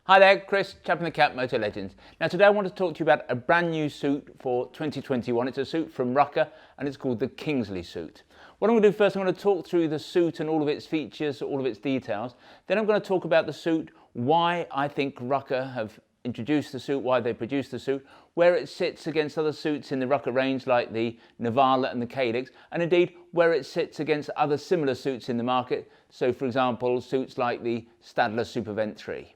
Hi there, Chris, Chap in the Cap, Motolegends. Now today I want to talk to you about a brand new suit for 2021. It's a suit from Rukka and it's called the Kingsley suit. What I'm going to do first, I'm going to talk through the suit and all of its features, all of its details. Then I'm going to talk about the suit, why I think Rukka have introduced the suit, why they produced the suit, where it sits against other suits in the Rukka range like the Nivala and the Calyx, and indeed where it sits against other similar suits in the market. So for example, suits like the Stadler Supervent 3.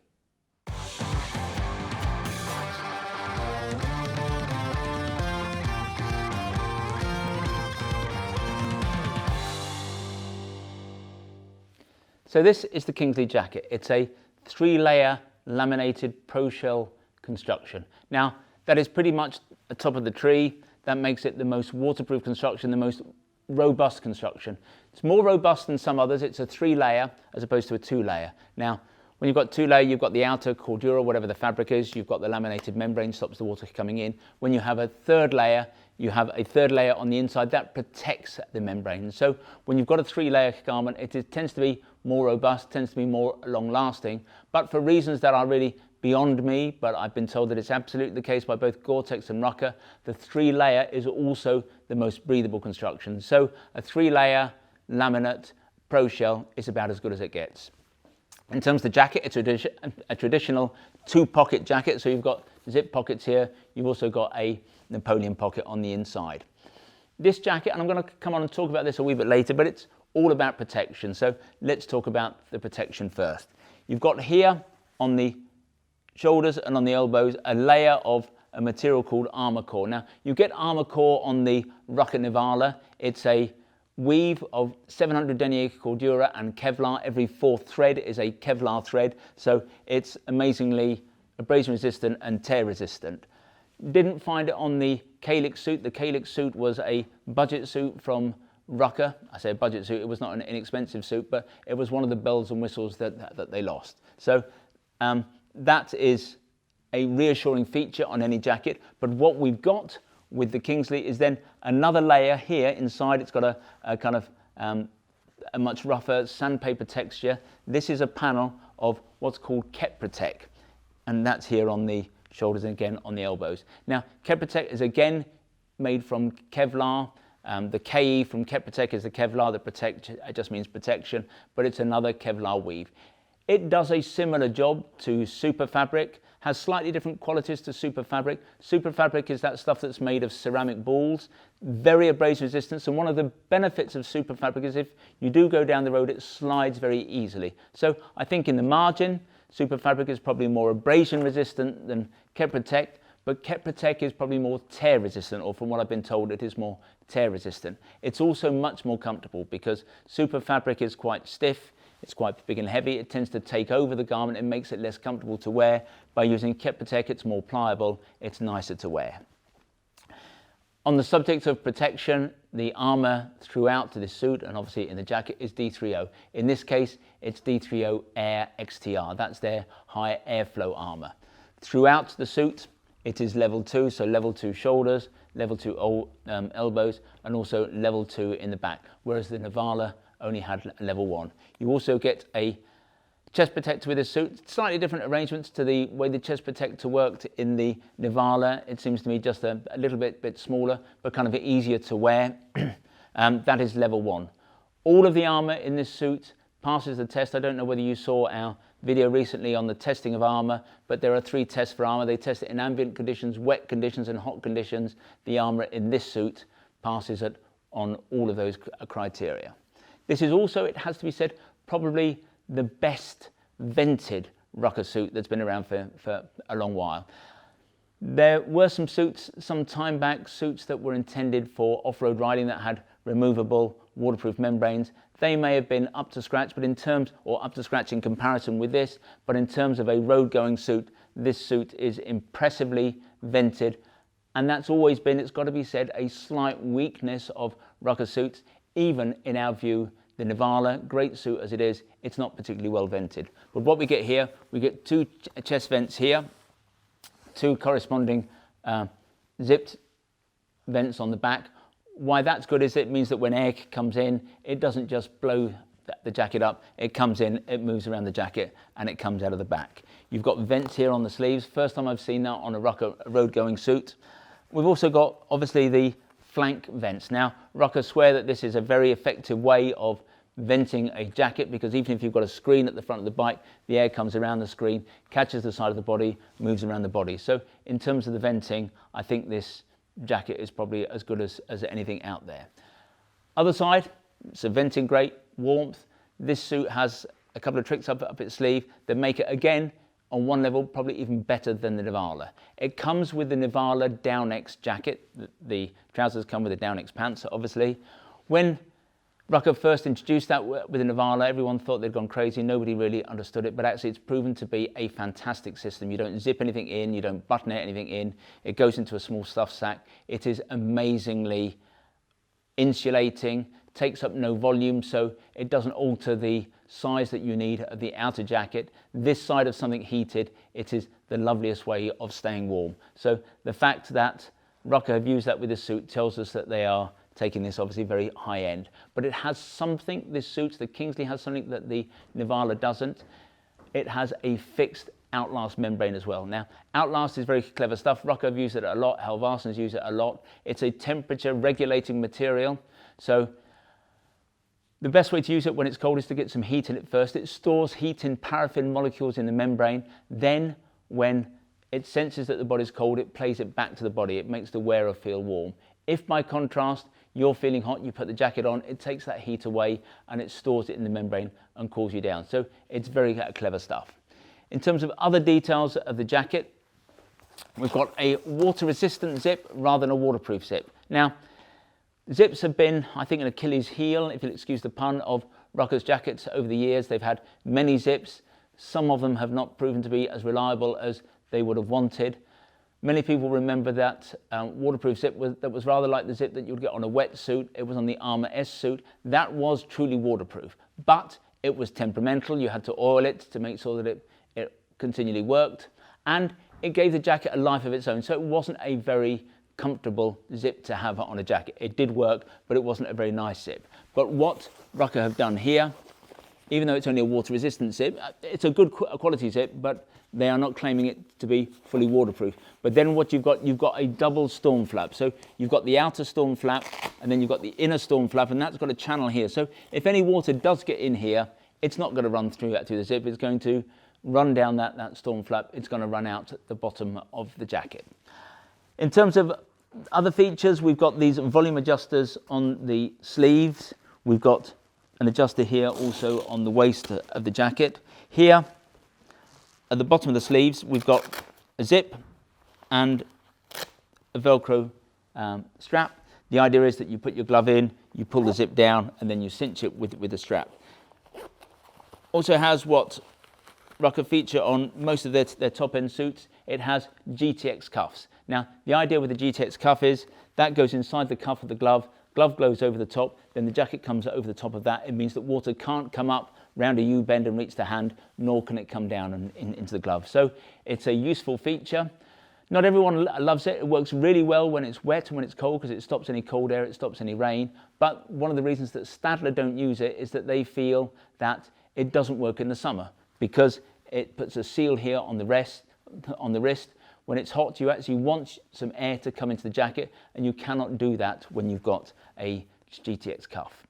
So this is the Kingsley jacket. It's a 3-layer laminated pro shell construction. Now that is pretty much the top of the tree. That makes it the most waterproof construction, the most robust construction. It's more robust than some others. It's a 3-layer as opposed to a 2-layer. Now when you've got 2-layer, you've got the outer cordura, whatever the fabric is, you've got the laminated membrane, stops the water coming in. When you have a 3rd layer, you have a 3rd layer on the inside that protects the membrane. So when you've got a 3-layer garment, it tends to be more robust, tends to be more long-lasting, but for reasons that are really beyond me, but I've been told that it's absolutely the case by both Gore-Tex and Rukka, the 3-layer is also the most breathable construction. So a 3-layer laminate pro shell is about as good as it gets. In terms of the jacket, it's a traditional 2-pocket jacket, so you've got zip pockets here, you've also got a Napoleon pocket on the inside. This jacket, and I'm going to come on and talk about this a wee bit later, but it's all about protection, so let's talk about the protection first. You've got here on the shoulders and on the elbows a layer of a material called armor core. Now you get armor core on the Rukka Nivala. It's a weave of 700 denier cordura and Kevlar. Every 4th thread is a Kevlar thread, so it's amazingly abrasion resistant and tear resistant. Didn't find it on the Calyx suit. The Calyx suit was a budget suit from Rukka. I say a budget suit, it was not an inexpensive suit, but it was one of the bells and whistles that they lost. So that is a reassuring feature on any jacket. But what we've got with the Kingsley is then another layer here inside. It's got a kind of a much rougher sandpaper texture. This is a panel of what's called Keprotec, and that's here on the shoulders and again on the elbows. Now Keprotec is again made from Kevlar. The KE from Keprotec is the Kevlar that protect, it just means protection, but it's another Kevlar weave. It does a similar job to super fabric, has slightly different qualities to super fabric. Super fabric is that stuff that's made of ceramic balls, very abrasion resistant, and one of the benefits of super fabric is if you do go down the road, it slides very easily. So I think in the margin, super fabric is probably more abrasion resistant than Keprotec, but Keprotec is probably more tear resistant, or from what I've been told, it is more tear resistant. It's also much more comfortable because super fabric is quite stiff, it's quite big and heavy, it tends to take over the garment, it makes it less comfortable to wear. By using Keprotec, it's more pliable, it's nicer to wear. On the subject of protection, the armour throughout to this suit, and obviously in the jacket, is D3O. In this case, it's D3O Air XTR, that's their high airflow armour. Throughout the suit, it is level 2, so level 2 shoulders, level 2 elbows, and also level 2 in the back, whereas the Nivala only had level 1. You also get a chest protector with this suit, slightly different arrangements to the way the chest protector worked in the Nivala. It seems to me just a little bit smaller, but kind of easier to wear. That is level 1. All of the armour in this suit passes the test. I don't know whether you saw our video recently on the testing of armour, but there are 3 tests for armour. They test it in ambient conditions, wet conditions and hot conditions. The armour in this suit passes it on all of those criteria. This is also, it has to be said, probably the best vented Rukka suit that's been around for a long while. There were some suits some time back, suits that were intended for off-road riding that had removable waterproof membranes. They may have been up to scratch, but in terms, or up to scratch in comparison with this, but in terms of a road-going suit, this suit is impressively vented, and that's always been, it's got to be said, a slight weakness of Rukka suits. Even in our view, the Nivala, great suit as it is, it's not particularly well vented. But what we get here, we get 2 chest vents here, 2 corresponding zipped vents on the back. Why that's good is it means that when air comes in, it doesn't just blow the jacket up, it comes in, it moves around the jacket, and it comes out of the back. You've got vents here on the sleeves. First time I've seen that on a Rukka road-going suit. We've also got, obviously, the flank vents. Now, Rukka swear that this is a very effective way of venting a jacket, because even if you've got a screen at the front of the bike, the air comes around the screen, catches the side of the body, moves around the body. So in terms of the venting, I think this jacket is probably as good as anything out there. Other side, it's a venting grate, warmth. This suit has a couple of tricks up its sleeve that make it, again, on one level, probably even better than the Nivala. It comes with the Nivala Down-X jacket. The trousers come with the Down-X pants, obviously. When Rukka first introduced that with the Nivala, everyone thought they'd gone crazy. Nobody really understood it, but actually it's proven to be a fantastic system. You don't zip anything in, you don't button anything in. It goes into a small stuff sack. It is amazingly insulating, takes up no volume, so it doesn't alter the size that you need of the outer jacket. This side of something heated, it is the loveliest way of staying warm. So the fact that Rukka have used that with this suit tells us that they are taking this obviously very high end. But it has something, this suit, the Kingsley has something that the Nivala doesn't. It has a fixed Outlast membrane as well. Now, Outlast is very clever stuff. Rukka have used it a lot, Helvarsen's use it a lot. It's a temperature regulating material. So the best way to use it when it's cold is to get some heat in it first. It stores heat in paraffin molecules in the membrane. Then when it senses that the body's cold, it plays it back to the body. It makes the wearer feel warm. If by contrast, you're feeling hot, you put the jacket on, it takes that heat away and it stores it in the membrane and cools you down. So it's very clever stuff. In terms of other details of the jacket, we've got a water-resistant zip rather than a waterproof zip. Now, zips have been, I think, an Achilles heel, if you'll excuse the pun, of Rukka's jackets over the years. They've had many zips. Some of them have not proven to be as reliable as they would have wanted. Many people remember that waterproof zip that was rather like the zip that you'd get on a wetsuit. It was on the Armour S suit. That was truly waterproof, but it was temperamental. You had to oil it to make sure that it continually worked, and it gave the jacket a life of its own. So it wasn't a very comfortable zip to have on a jacket. It did work, but it wasn't a very nice zip. But what Rukka have done here, even though it's only a water-resistant zip, it's a good quality zip, but they are not claiming it to be fully waterproof. But then what you've got a double storm flap. So you've got the outer storm flap, and then you've got the inner storm flap, and that's got a channel here. So if any water does get in here, it's not going to run through the zip. It's going to run down that storm flap. It's going to run out at the bottom of the jacket. In terms of other features, we've got these volume adjusters on the sleeves. We've got an adjuster here also on the waist of the jacket. Here, at the bottom of the sleeves, we've got a zip and a Velcro strap. The idea is that you put your glove in, you pull the zip down, and then you cinch it with the strap. Also has what Rukka feature on most of their top-end suits. It has GTX cuffs. Now, the idea with the GTX cuff is that goes inside the cuff of the glove. Glove goes over the top, then the jacket comes over the top of that. It means that water can't come up round a U-bend and reach the hand, nor can it come down and into the glove. So it's a useful feature. Not everyone loves it. It works really well when it's wet and when it's cold, because it stops any cold air, it stops any rain. But one of the reasons that Stadler don't use it is that they feel that it doesn't work in the summer, because it puts a seal here on the wrist. When it's hot, you actually want some air to come into the jacket, and you cannot do that when you've got a GTX cuff.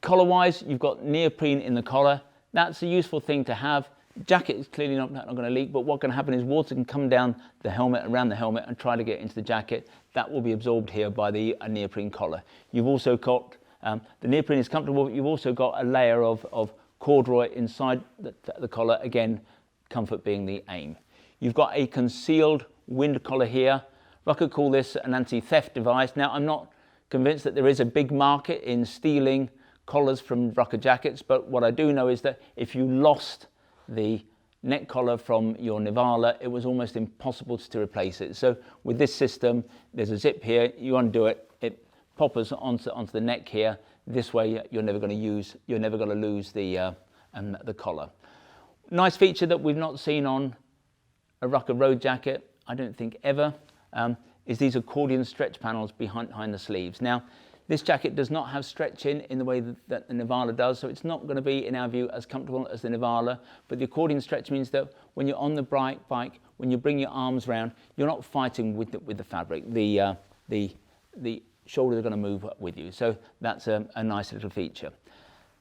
Collar-wise, you've got neoprene in the collar. That's a useful thing to have. Jacket is clearly not going to leak, but what can happen is water can come down the helmet, around the helmet, and try to get into the jacket. That will be absorbed here by the neoprene collar. You've also got, the neoprene is comfortable, but you've also got a layer of corduroy inside the collar, again, comfort being the aim. You've got a concealed wind collar here. Rukka call this an anti-theft device. Now, I'm not convinced that there is a big market in stealing collars from Rukka jackets, but what I do know is that if you lost the neck collar from your Nivala, it was almost impossible to replace it. So with this system, there's a zip here, you undo it, it poppers onto the neck here. This way, you're never going to lose the collar. Nice feature that we've not seen on a Rukka road jacket, I don't think ever, is these accordion stretch panels behind the sleeves. Now, This jacket does not have stretch in the way that the Nivala does, so it's not going to be, in our view, as comfortable as the Nivala. But the accordion stretch means that when you're on the bike, when you bring your arms round, you're not fighting with the fabric. The shoulders are going to move with you, so that's a nice little feature.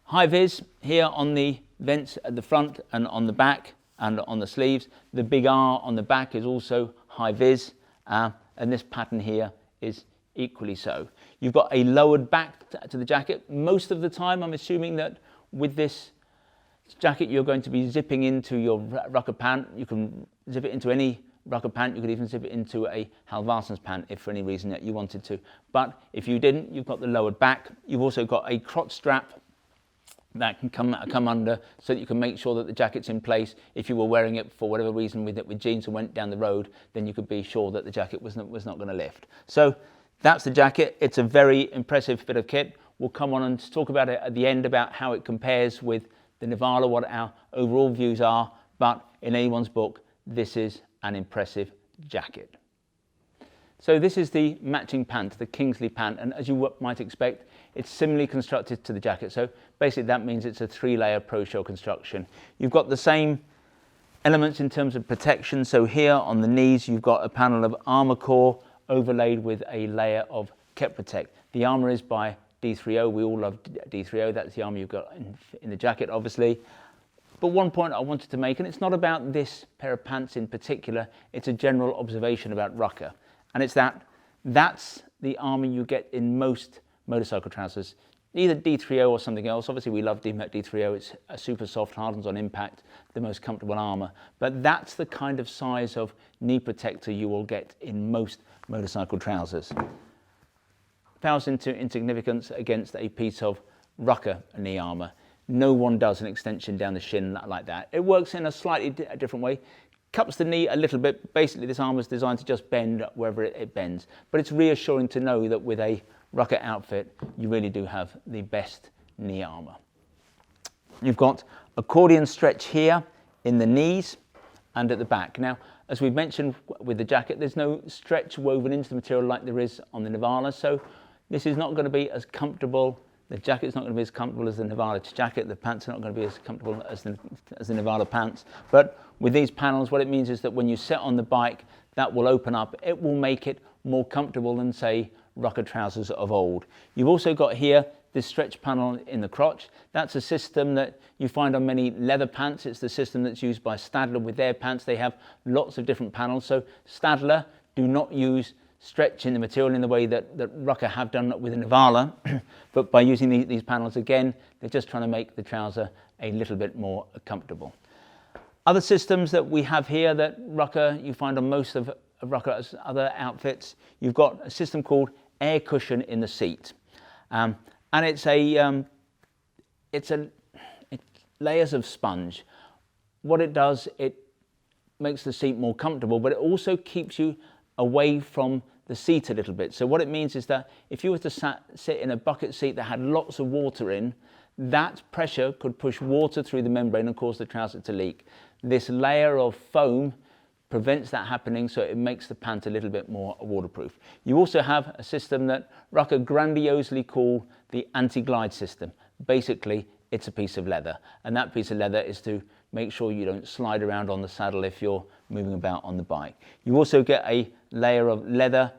High vis here on the vents at the front and on the back and on the sleeves. The big R on the back is also high vis, and this pattern here is equally so. You've got a lowered back to the jacket. Most of the time, I'm assuming that with this jacket, you're going to be zipping into your Rukka pant. You can zip it into any Rukka pant. You could even zip it into a Halvarsens pant if for any reason that you wanted to. But if you didn't, you've got the lowered back. You've also got a crotch strap that can come under, so that you can make sure that the jacket's in place. If you were wearing it for whatever reason with jeans and went down the road, then you could be sure that the jacket was not going to lift. So that's the jacket. It's a very impressive bit of kit. We'll come on and talk about it at the end, about how it compares with the Nivala, what our overall views are. But in anyone's book, this is an impressive jacket. So this is the matching pant, the Kingsley pant, and as you might expect, it's similarly constructed to the jacket. So basically that means it's a 3-layer pro shell construction. You've got the same elements in terms of protection. So here on the knees, you've got a panel of armor core overlaid with a layer of Kep Protect. The armor is by D3O. We all love D3O. That's the armor you've got in the jacket, obviously. But one point I wanted to make, and it's not about this pair of pants in particular, it's a general observation about Rukka. And it's that's the armor you get in most motorcycle trousers, either D3O or something else. Obviously we love D3O, it's a super soft, hardens on impact, the most comfortable armor. But that's the kind of size of knee protector you will get in most motorcycle trousers. Pales into insignificance against a piece of Rukka knee armor. No one does an extension down the shin like that. It works in a slightly different way. Cups the knee a little bit. Basically this armor is designed to just bend wherever it bends. But it's reassuring to know that with a Rukka outfit, you really do have the best knee armor. You've got accordion stretch here in the knees and at the back. Now, as we've mentioned with the jacket, there's no stretch woven into the material like there is on the Nivala, so this is not going to be as comfortable. The jacket's not going to be as comfortable as the Nivala jacket. The pants are not going to be as comfortable as the Nivala pants. But with these panels, what it means is that when you sit on the bike, that will open up. It will make it more comfortable than, say, Rukka trousers of old. You've also got here this stretch panel in the crotch. That's a system that you find on many leather pants. It's the system that's used by Stadler with their pants. They have lots of different panels. So Stadler do not use stretch in the material in the way that Rukka have done with the Nivala, but by using these panels again, they're just trying to make the trouser a little bit more comfortable. Other systems that we have here that Rukka, you find on most of Rukka's other outfits, you've got a system called air cushion in the seat, and it's layers of sponge. What it does, it makes the seat more comfortable, but it also keeps you away from the seat a little bit. So what it means is that if you were to sit in a bucket seat that had lots of water in, that pressure could push water through the membrane and cause the trouser to leak. This layer of foam prevents that happening, so it makes the pant a little bit more waterproof. You also have a system that Rukka grandiosely call the anti-glide system. Basically, it's a piece of leather, and that piece of leather is to make sure you don't slide around on the saddle if you're moving about on the bike. You also get a layer of leather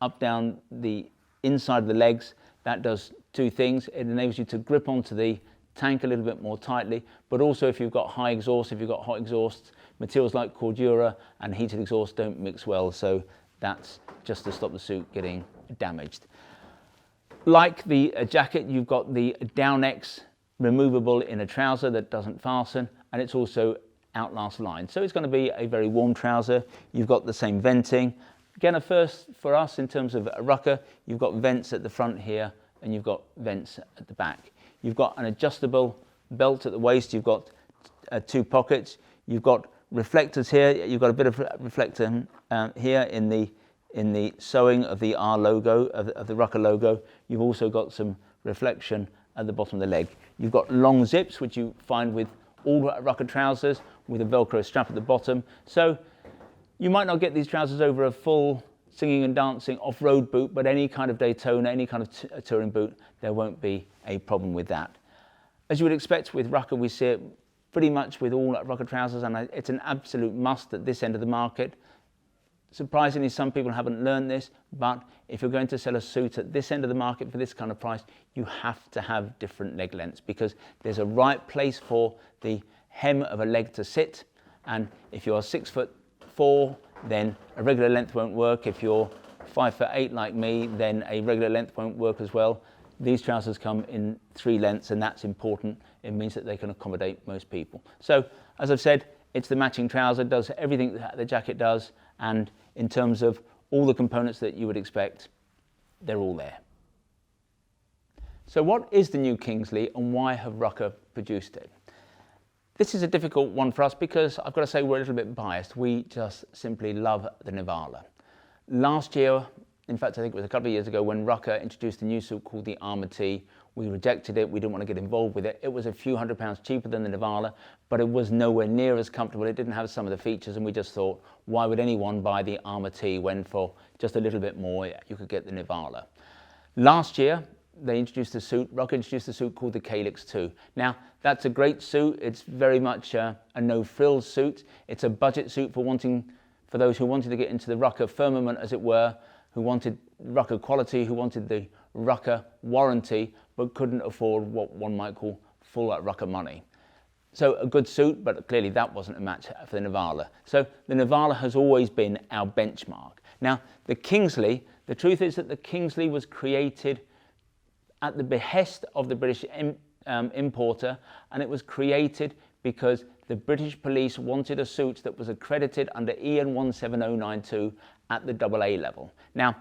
up down the inside of the legs. That does two things. It enables you to grip onto the tank a little bit more tightly, but also if you've got high exhaust, if you've got hot exhausts, materials like Cordura and heated exhaust don't mix well, so that's just to stop the suit getting damaged. Like the jacket, you've got the Down-X removable in a trouser that doesn't fasten, and it's also Outlast line. So it's going to be a very warm trouser. You've got the same venting. Again, a first for us in terms of a Rukka, you've got vents at the front here and you've got vents at the back. You've got an adjustable belt at the waist. You've got two pockets. You've got reflectors here. You've got a bit of reflector here in the sewing of the R logo, of the Rukka logo. You've also got some reflection at the bottom of the leg. You've got long zips, which you find with all Rukka trousers, with a Velcro strap at the bottom. So you might not get these trousers over a full singing and dancing off-road boot, but any kind of Daytona, any kind of touring boot, there won't be a problem with that. As you would expect with Rukka, we see it pretty much with all Rukka trousers, and it's an absolute must at this end of the market. Surprisingly, some people haven't learned this, but if you're going to sell a suit at this end of the market for this kind of price, you have to have different leg lengths, because there's a right place for the hem of a leg to sit. And if you're 6'4", then a regular length won't work. If you're 5'8" like me, then a regular length won't work as well. These trousers come in 3 lengths, and that's important. It means that they can accommodate most people. So, as I've said, it's the matching trouser, does everything that the jacket does, and in terms of all the components that you would expect, they're all there. So what is the new Kingsley, and why have Rukka produced it? This is a difficult one for us because I've got to say we're a little bit biased. We just simply love the Nivala. Last year, in fact I think it was a couple of years ago, when Rukka introduced a new suit called the Armour T, we rejected it. We didn't want to get involved with it. It was a few £100 cheaper than the Nivala, but it was nowhere near as comfortable. It didn't have some of the features, and we just thought, why would anyone buy the Armour T when for just a little bit more you could get the Nivala? Last year they introduced a suit, Rukka introduced a suit called the Calyx 2. Now that's a great suit. It's very much a no-frills suit. It's a budget suit for those who wanted to get into the Rukka firmament, as it were, who wanted Rukka quality, who wanted the Rukka warranty, but couldn't afford what one might call full Rukka money. So a good suit, but clearly that wasn't a match for the Nivala. So the Nivala has always been our benchmark. Now the Kingsley, the truth is that the Kingsley was created at the behest of the British importer, and it was created because the British police wanted a suit that was accredited under EN 17092 at the AA level. Now,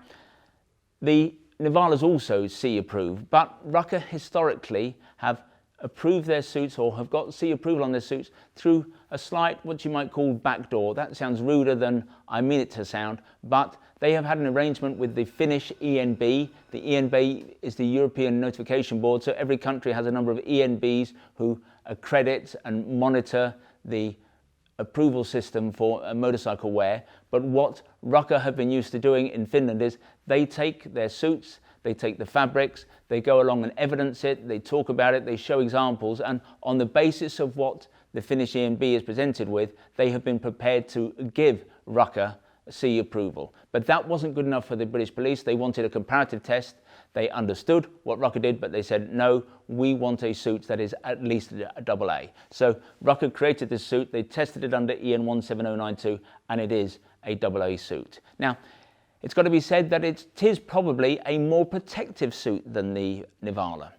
the Nivala is also C approved, but Rukka historically have approved their suits, or have got C approval on their suits, through a slight, what you might call, backdoor. That sounds ruder than I mean it to sound, but they have had an arrangement with the Finnish ENB. The ENB is the European Notification Board, so every country has a number of ENBs who accredit and monitor the approval system for motorcycle wear. But what Rukka have been used to doing in Finland is they take their suits, they take the fabrics, they go along and evidence it, they talk about it, they show examples, and on the basis of what the Finnish ENB is presented with, they have been prepared to give Rukka C approval. But that wasn't good enough for the British police. They wanted a comparative test. They understood what Rukka did, but they said, no, we want a suit that is at least a AA. So Rukka created this suit. They tested it under EN 17092, and it is a AA suit. Now, it's got to be said that it is probably a more protective suit than the Nivala.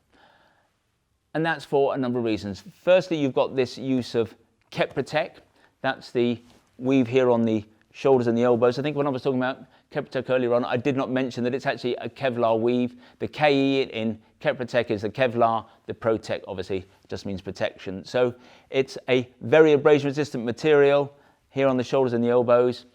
And that's for a number of reasons. Firstly, you've got this use of Kep-Protect. That's the weave here on the shoulders and the elbows. I think when I was talking about Kep-Protect earlier on, I did not mention that it's actually a Kevlar weave. The KE in Kep-Protect is the Kevlar. The Protect obviously just means protection. So it's a very abrasion resistant material here on the shoulders and the elbows.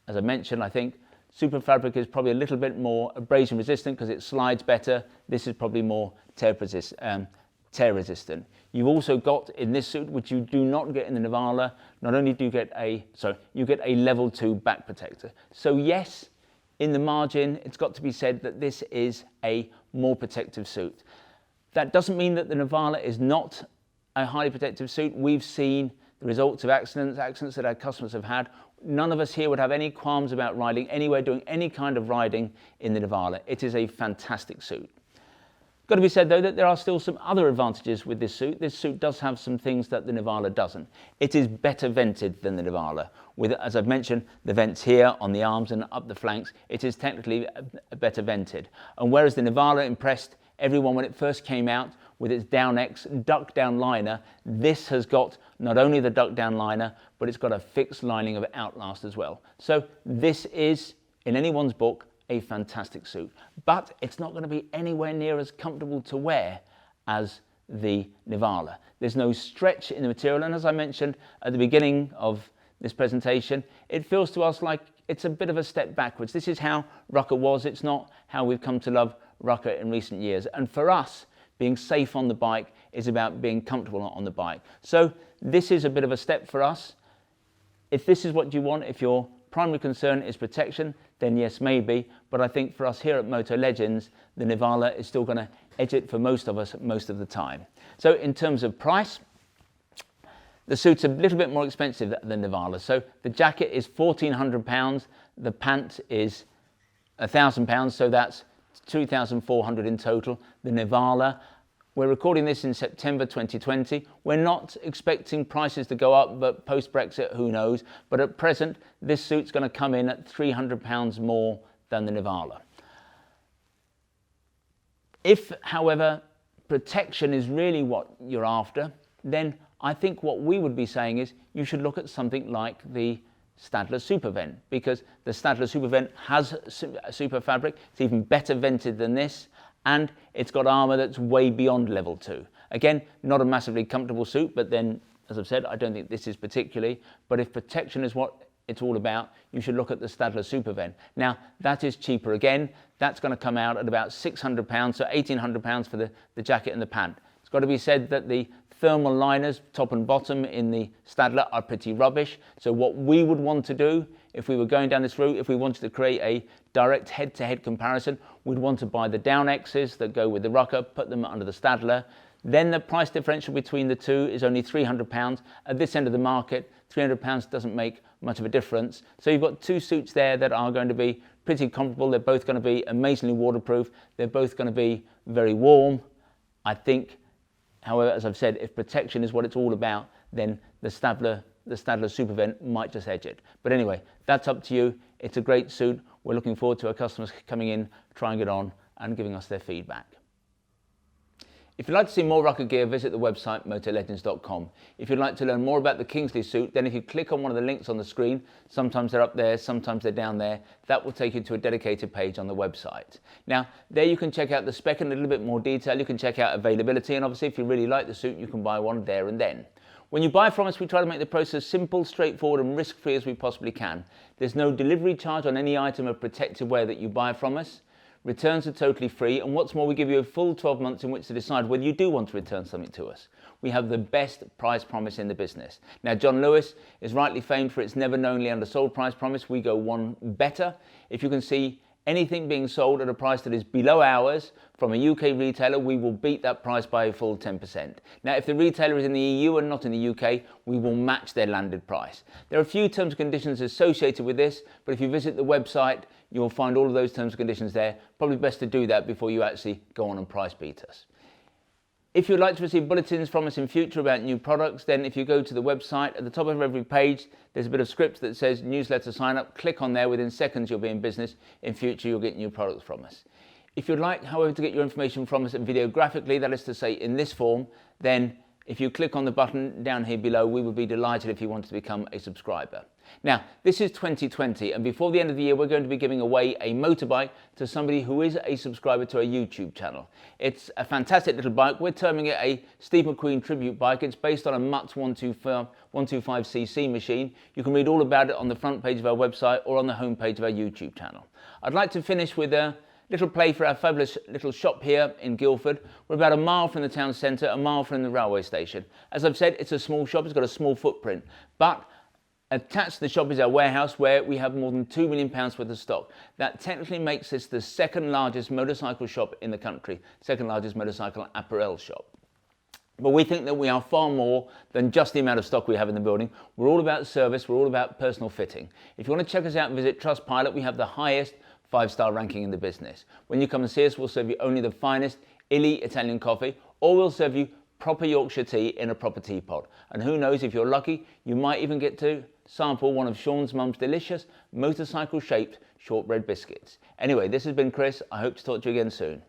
As I mentioned, I think Super fabric is probably a little bit more abrasion resistant because it slides better. This is probably more tear resistant. You've also got in this suit, which you do not get in the Nivala, not only do you get you get a level 2 back protector. So yes, in the margin, it's got to be said that this is a more protective suit. That doesn't mean that the Nivala is not a highly protective suit. We've seen the results of accidents that our customers have had. None of us here would have any qualms about riding anywhere, doing any kind of riding in the Nivala. It is a fantastic suit. Got to be said though that there are still some other advantages with this suit. This suit does have some things that the Nivala doesn't. It is better vented than the Nivala. With, as I've mentioned, the vents here on the arms and up the flanks, it is technically better vented. And whereas the Nivala impressed everyone when it first came out with its Down-X duck down liner, this has got not only the duck down liner, but it's got a fixed lining of Outlast as well. So this is, in anyone's book, a fantastic suit, but it's not going to be anywhere near as comfortable to wear as the Nivala. There's no stretch in the material, and as I mentioned at the beginning of this presentation, it feels to us like it's a bit of a step backwards. This is how Rukka was. It's not how we've come to love Rukka in recent years. And for us, being safe on the bike is about being comfortable on the bike. So this is a bit of a step for us. If this is what you want, if you're primary concern is protection, then yes, maybe. But I think for us here at Motolegends, the Nivala is still going to edge it for most of us most of the time. So in terms of price, the suit's a little bit more expensive than the Nivala. So the jacket is £1,400, the pant is £1,000, so that's £2,400 in total. The Nivala, we're recording this in September 2020. We're not expecting prices to go up, but post-Brexit, who knows? But at present, this suit's going to come in at £300 more than the Nivala. If, however, protection is really what you're after, then I think what we would be saying is you should look at something like the Stadler Supervent, because the Stadler Supervent has super fabric. It's even better vented than this, and it's got armour that's way beyond level 2. Again, not a massively comfortable suit, but then, as I've said, I don't think this is particularly. But if protection is what it's all about, you should look at the Stadler Supervent. Now, that is cheaper again. That's going to come out at about £600, so £1,800 for the jacket and the pant. It's got to be said that the thermal liners, top and bottom, in the Stadler are pretty rubbish. So what we would want to do, if we were going down this route, if we wanted to create a direct head-to-head comparison, we'd want to buy the down X's that go with the Rukka, put them under the Stadler. Then the price differential between the two is only £300. At this end of the market, £300 doesn't make much of a difference. So you've got two suits there that are going to be pretty comfortable. They're both going to be amazingly waterproof. They're both going to be very warm. I think, however, as I've said, if protection is what it's all about, then the Stadler Supervent might just edge it. But anyway, that's up to you. It's a great suit. We're looking forward to our customers coming in, trying it on, and giving us their feedback. If you'd like to see more Rukka gear, visit the website motolegends.com. If you'd like to learn more about the Kingsley suit, then if you click on one of the links on the screen, sometimes they're up there, sometimes they're down there, that will take you to a dedicated page on the website. Now, there you can check out the spec in a little bit more detail, you can check out availability, and obviously if you really like the suit, you can buy one there and then. When you buy from us, we try to make the process simple, straightforward and risk-free as we possibly can. There's no delivery charge on any item of protective wear that you buy from us. Returns are totally free, and what's more, we give you a full 12 months in which to decide whether you do want to return something to us. We have the best price promise in the business. Now, John Lewis is rightly famed for its never knownly undersold price promise. We go one better. If you can see anything being sold at a price that is below ours from a UK retailer, we will beat that price by a full 10%. Now, if the retailer is in the EU and not in the UK, we will match their landed price. There are a few terms and conditions associated with this, but if you visit the website, you'll find all of those terms and conditions there. Probably best to do that before you actually go on and price beat us. If you'd like to receive bulletins from us in future about new products, then if you go to the website, at the top of every page, there's a bit of script that says newsletter sign up. Click on there, within seconds you'll be in business. In future, you'll get new products from us. If you'd like, however, to get your information from us videographically, that is to say in this form, then if you click on the button down here below, we would be delighted if you wanted to become a subscriber. Now, this is 2020, and before the end of the year, we're going to be giving away a motorbike to somebody who is a subscriber to our YouTube channel. It's a fantastic little bike. We're terming it a Steve McQueen tribute bike. It's based on a Mutz 125cc machine. You can read all about it on the front page of our website or on the home page of our YouTube channel. I'd like to finish with a little play for our fabulous little shop here in Guildford. We're about a mile from the town centre, a mile from the railway station. As I've said, it's a small shop. It's got a small footprint, but attached to the shop is our warehouse where we have more than £2 million worth of stock. That technically makes this the second largest motorcycle shop in the country, second largest motorcycle apparel shop. But we think that we are far more than just the amount of stock we have in the building. We're all about service, we're all about personal fitting. If you want to check us out and visit Trustpilot, we have the highest 5-star ranking in the business. When you come and see us, we'll serve you only the finest illy Italian coffee, or we'll serve you proper Yorkshire tea in a proper teapot. And who knows, if you're lucky, you might even get to sample one of Sean's mum's delicious motorcycle-shaped shortbread biscuits. Anyway, this has been Chris. I hope to talk to you again soon.